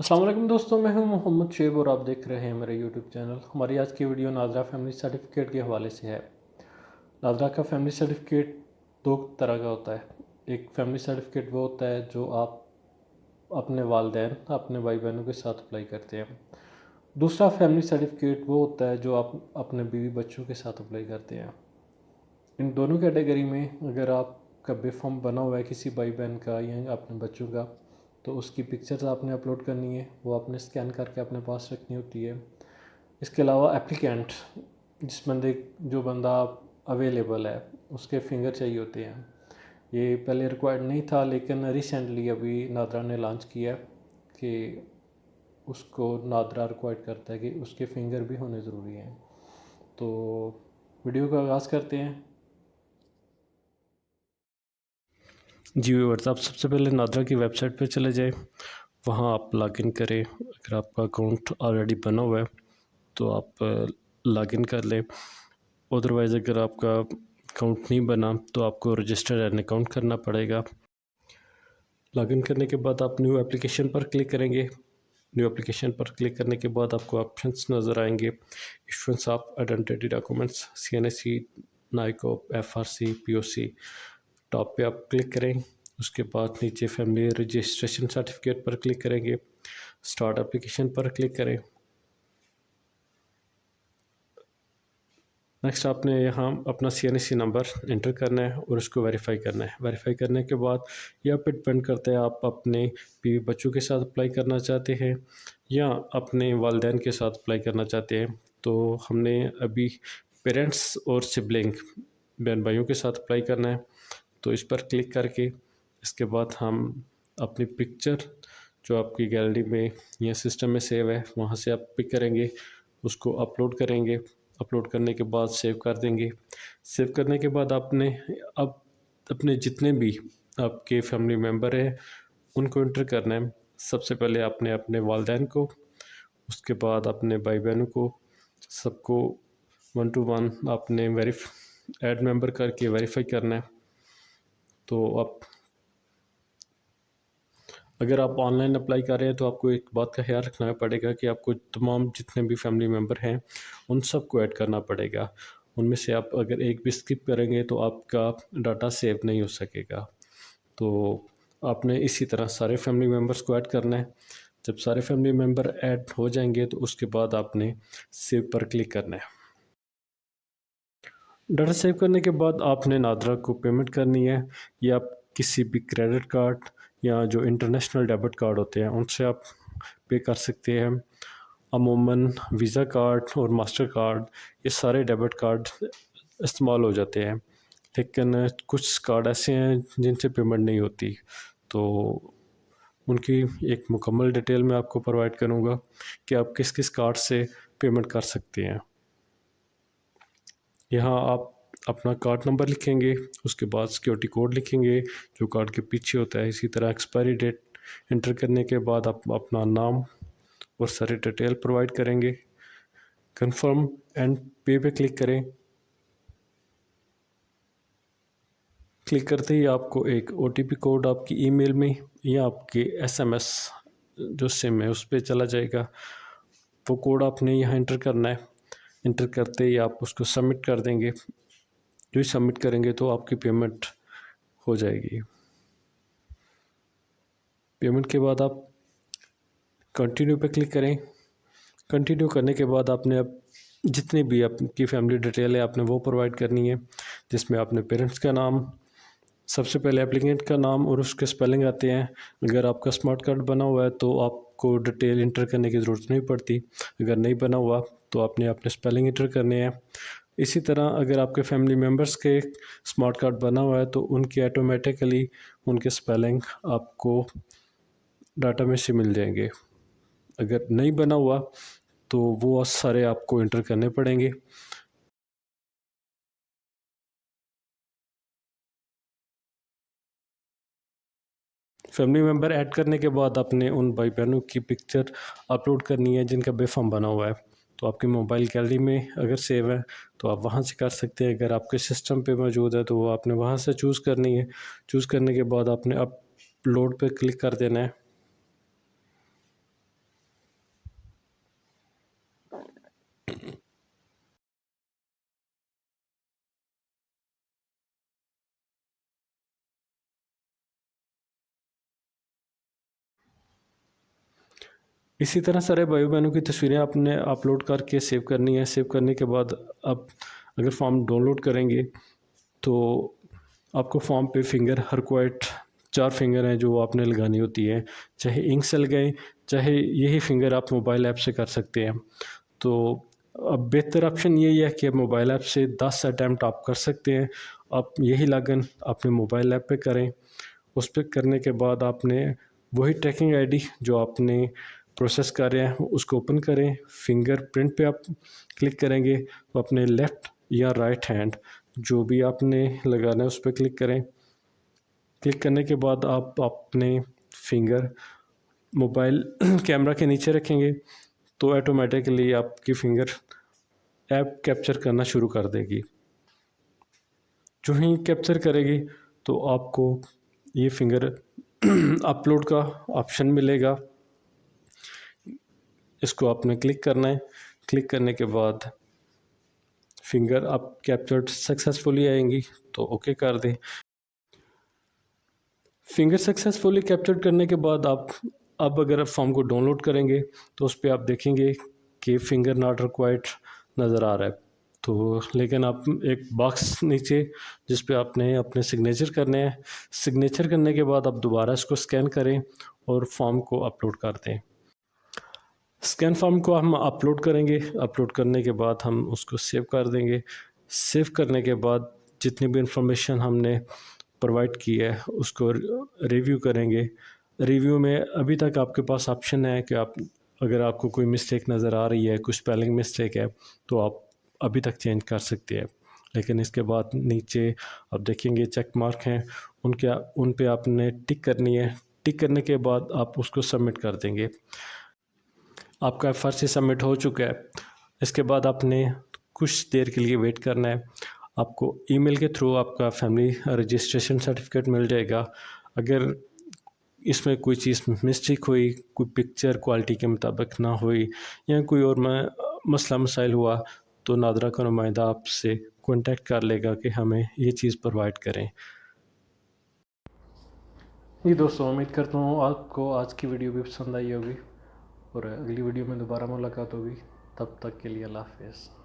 अस्सलाम वालेकुम दोस्तों, मैं हूं मोहम्मद शेब और आप देख रहे हैं मेरा यूट्यूब चैनल। हमारी आज की वीडियो नाजरा फैमिली सर्टिफिकेट के हवाले से है। नाजरा का फैमिली सर्टिफिकेट दो तरह का होता है। एक फैमिली सर्टिफिकेट वो होता है जो आप अपने वालिदैन अपने भाई बहनों के साथ अप्लाई करते हैं। दूसरा फैमिली सर्टिफिकेट वो होता है जो आप अपने बीवी बच्चों के साथ अप्लाई करते हैं। इन दोनों कैटेगरी में अगर आपका बेफॉर्म बना हुआ है किसी भाई बहन का या अपने बच्चों का, तो उसकी पिक्चर्स आपने अपलोड करनी है, वो आपने स्कैन करके अपने पास रखनी होती है। इसके अलावा एप्लीकेंट जो बंदा अवेलेबल है उसके फिंगर चाहिए होते हैं। ये पहले रिक्वायर्ड नहीं था, लेकिन रिसेंटली अभी नादरा ने लॉन्च किया कि उसको नादरा रिक्वायर्ड करता है कि उसके फिंगर भी होने ज़रूरी हैं। तो वीडियो का आगाज़ करते हैं। जी व्यूअर्स, आप सबसे पहले नादरा की वेबसाइट पे चले जाएं, वहाँ आप लॉगिन करें। अगर आपका अकाउंट ऑलरेडी बना हुआ है तो आप लॉगिन कर लें। अदरवाइज़ अगर आपका अकाउंट नहीं बना तो आपको रजिस्टर एन अकाउंट करना पड़ेगा। लॉगिन करने के बाद आप न्यू एप्लीकेशन पर क्लिक करेंगे। न्यू एप्लीकेशन पर क्लिक करने के बाद आपको ऑप्शंस नज़र आएंगे। Issuance of identity documents, CNSC, Naiko, FRC, POC। Top पे आप क्लिक करें। उसके बाद नीचे फैमिली रजिस्ट्रेशन सर्टिफिकेट पर क्लिक करेंगे। स्टार्ट एप्लीकेशन पर क्लिक करें। नेक्स्ट आपने यहाँ अपना CNSC नंबर इंटर करना है और उसको वेरीफाई करना है। वेरीफाई करने के बाद यह पे डिपेंड करता है आप अपने बीवी बच्चों के साथ अप्लाई करना चाहते हैं या अपने वालिदैन के साथ अप्लाई करना चाहते हैं। तो हमने अभी पेरेंट्स और सिबलिंग बहन भाइयों के साथ अप्लाई करना है, तो इस पर क्लिक करके इसके बाद हम अपनी पिक्चर जो आपकी गैलरी में या सिस्टम में सेव है वहाँ से आप पिक करेंगे, उसको अपलोड करेंगे। अपलोड करने के बाद सेव कर देंगे। सेव करने के बाद आपने अब अपने जितने भी आपके फैमिली मेम्बर हैं उनको इंटर करना है। सबसे पहले आपने अपने वालिदैन को, उसके बाद अपने भाई बहनों को, सबको 1 to 1 आपने ऐड मेंबर करके वेरीफाई करना है। तो आप अगर आप ऑनलाइन अप्लाई कर रहे हैं तो आपको एक बात का ख्याल रखना पड़ेगा कि आपको तमाम जितने भी फैमिली मेम्बर हैं उन सबको ऐड करना पड़ेगा। उनमें से आप अगर एक भी स्किप करेंगे तो आपका डाटा सेव नहीं हो सकेगा। तो आपने इसी तरह सारे फैमिली मेम्बर्स को ऐड करना है। जब सारे फैमिली मेम्बर ऐड हो जाएंगे तो उसके बाद आपने सेव पर क्लिक करना है। डाटा सेव करने के बाद आपने नादरा को पेमेंट करनी है, या आप किसी भी क्रेडिट कार्ड या जो इंटरनेशनल डेबिट कार्ड होते हैं उनसे आप पे कर सकते हैं। अमूमन वीज़ा कार्ड और मास्टर कार्ड ये सारे डेबिट कार्ड इस्तेमाल हो जाते हैं, लेकिन कुछ कार्ड ऐसे हैं जिनसे पेमेंट नहीं होती। तो उनकी एक मुकम्मल डिटेल मैं आपको प्रोवाइड करूँगा कि आप किस किस कार्ड से पेमेंट कर सकते हैं। यहाँ आप अपना कार्ड नंबर लिखेंगे, उसके बाद सिक्योरिटी कोड लिखेंगे जो कार्ड के पीछे होता है। इसी तरह एक्सपायरी डेट इंटर करने के बाद आप अपना नाम और सारी डिटेल प्रोवाइड करेंगे। कंफर्म एंड पे पे क्लिक करें। क्लिक करते ही आपको एक OTP कोड आपकी ईमेल में या आपके SMS जो सिम है उस पर चला जाएगा। वो कोड आपने यहाँ इंटर करना है। इंटर करते ही आप उसको सबमिट कर देंगे। जो ही सबमिट करेंगे तो आपकी पेमेंट हो जाएगी। पेमेंट के बाद आप कंटिन्यू पे क्लिक करें। कंटिन्यू करने के बाद आपने अब जितनी भी आपकी फैमिली डिटेल है आपने वो प्रोवाइड करनी है, जिसमें आपने पेरेंट्स का नाम, सबसे पहले एप्लीकेंट का नाम और उसके स्पेलिंग आते हैं। अगर आपका स्मार्ट कार्ड बना हुआ है तो आपको डिटेल इंटर करने की ज़रूरत नहीं पड़ती। अगर नहीं बना हुआ तो आपने अपने स्पेलिंग इंटर करने हैं। इसी तरह अगर आपके फैमिली मेम्बर्स के स्मार्ट कार्ड बना हुआ है तो उनकी ऑटोमेटिकली उनके स्पेलिंग आपको डाटा में से मिल जाएंगे। अगर नहीं बना हुआ तो वो सारे आपको इंटर करने पड़ेंगे। फैमिली मेम्बर ऐड करने के बाद आपने उन भाई बहनों की पिक्चर अपलोड करनी है जिनका बेफार्म बना हुआ है। तो आपकी मोबाइल गैलरी में अगर सेव है तो आप वहाँ से कर सकते हैं। अगर आपके सिस्टम पे मौजूद है तो वो आपने वहाँ से चूज़ करनी है। चूज़ करने के बाद आपने अपलोड पे क्लिक कर देना है। इसी तरह सारे भाई बहनों की तस्वीरें आपने अपलोड करके सेव करनी है। सेव करने के बाद आप अगर फॉर्म डाउनलोड करेंगे तो आपको फॉर्म पे फिंगर रिक्वायर्ड 4 फिंगर हैं जो आपने लगानी होती है, चाहे इंक से लगाएं, चाहे यही फिंगर आप मोबाइल ऐप से कर सकते हैं। तो अब बेहतर ऑप्शन यही है कि मोबाइल ऐप से 10 अटैम्प्ट आप कर सकते हैं। आप यही लगन अपने मोबाइल ऐप पे करें। उस पर करने के बाद आपने वही ट्रैकिंग आईडी जो आपने प्रोसेस कर रहे हैं उसको ओपन करें। फिंगरप्रिंट पे आप क्लिक करेंगे तो अपने लेफ़्ट या राइट हैंड जो भी आपने लगाना है उस पर क्लिक करें। क्लिक करने के बाद आप अपने फिंगर मोबाइल कैमरा के नीचे रखेंगे तो ऑटोमेटिकली आपकी फिंगर ऐप कैप्चर करना शुरू कर देगी। जो ही कैप्चर करेगी तो आपको ये फिंगर अपलोड का ऑप्शन मिलेगा। इसको आपने क्लिक करना है। क्लिक करने के बाद फिंगर आप कैप्चर्ड सक्सेसफुली आएंगी तो ओके कर दें। फिंगर सक्सेसफुली कैप्चर करने के बाद आप अब अगर फॉर्म को डाउनलोड करेंगे तो उस पर आप देखेंगे कि फिंगर नॉट रिक्वायर्ड नज़र आ रहा है। तो लेकिन आप एक बॉक्स नीचे जिस पे आपने अपने सिग्नेचर करने हैं, सिग्नेचर करने के बाद आप दोबारा इसको स्कैन करें और फॉर्म को अपलोड कर दें। स्कैन फॉर्म को हम अपलोड करेंगे। अपलोड करने के बाद हम उसको सेव कर देंगे। सेव करने के बाद जितनी भी इंफॉर्मेशन हमने प्रोवाइड की है उसको रिव्यू करेंगे। रिव्यू में अभी तक आपके पास ऑप्शन है कि आप अगर आपको कोई मिस्टेक नज़र आ रही है, कुछ स्पेलिंग मिस्टेक है तो आप अभी तक चेंज कर सकते हैं। लेकिन इसके बाद नीचे आप देखेंगे चेक मार्क हैं, उन पे आपने टिक करनी है। टिक करने के बाद आप उसको सबमिट कर देंगे। आपका फ़र्ज़ सबमिट हो चुका है। इसके बाद आपने कुछ देर के लिए वेट करना है। आपको ईमेल के थ्रू आपका फैमिली रजिस्ट्रेशन सर्टिफिकेट मिल जाएगा। अगर इसमें कोई चीज़ मिस्टेक हुई, कोई पिक्चर क्वालिटी के मुताबिक ना हुई या कोई और मसला मसाइल हुआ तो नादरा का नुमाइंदा आपसे कांटेक्ट कर लेगा कि हमें ये चीज़ प्रोवाइड करें। जी दोस्तों, उम्मीद करता हूँ आपको आज की वीडियो भी पसंद आई होगी और अगली वीडियो में दोबारा मुलाकात होगी। तब तक के लिए अल्लाह हाफ़िज़।